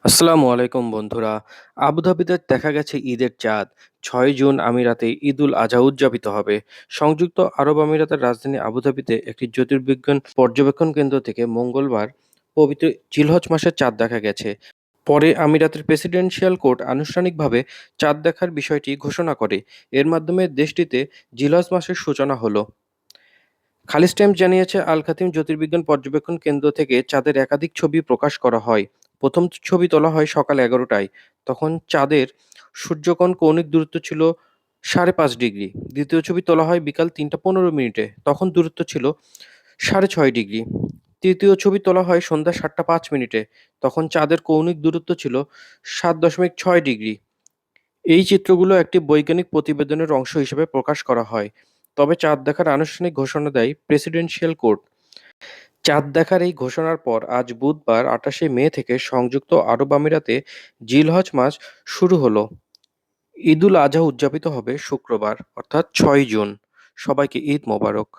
আসসালামু আলাইকুম বন্ধুরা। আবুধাবিতে দেখা গেছে ঈদের চাঁদ। ৬ জুন আমিরাতে ঈদুল আজহা উদযাপিত হবে। সংযুক্ত আরব আমিরাতের রাজধানী আবুধাবিতে একটি জ্যোতির্বিজ্ঞান পর্যবেক্ষণ কেন্দ্র থেকে মঙ্গলবার পবিত্র জিলহজ মাসের চাঁদ দেখা গেছে। পরে আমিরাতের প্রেসিডেন্সিয়াল কোর্ট আনুষ্ঠানিকভাবে চাঁদ দেখার বিষয়টি ঘোষণা করে। এর মাধ্যমে দেশটিতে জিলহজ মাসের সূচনা হলো। খালিজ টাইমস জানিয়েছে, আল খাতিম জ্যোতির্বিজ্ঞান পর্যবেক্ষণ কেন্দ্র থেকে চাঁদের একাধিক ছবি প্রকাশ করা হয়। প্রথম ছবি তোলা হয় সকাল ১১টায়। তখন চাঁদের সূর্যকোণ কৌণিক দূরত্ব ছিল ৫.৫ ডিগ্রি। দ্বিতীয় ছবি তোলা হয় বিকাল ৩টা ১৫ মিনিটে। তখন দূরত্ব ছিল ৬.৫ ডিগ্রি। তৃতীয় ছবি তোলা হয় সন্ধ্যা ৭টা ৫ মিনিটে। তখন চাঁদের কৌণিক দূরত্ব ছিল ৭.৬ ডিগ্রি। এই চিত্রগুলো একটি বৈজ্ঞানিক প্রতিবেদনের অংশ হিসেবে প্রকাশ করা হয়। তবে চাঁদ দেখার আনুষ্ঠানিক ঘোষণা দেয় প্রেসিডেন্সিয়াল কোর্ট। চাঁদ দেখার এই ঘোষণার পর আজ বুধবার ২৮শে মে থেকে সংযুক্ত আরব আমিরাতে জিলহজ মাস শুরু হলো। ঈদুল আজহা উদযাপিত হবে শুক্রবার অর্থাৎ ৬ জুন। সবাইকে ঈদ মোবারক।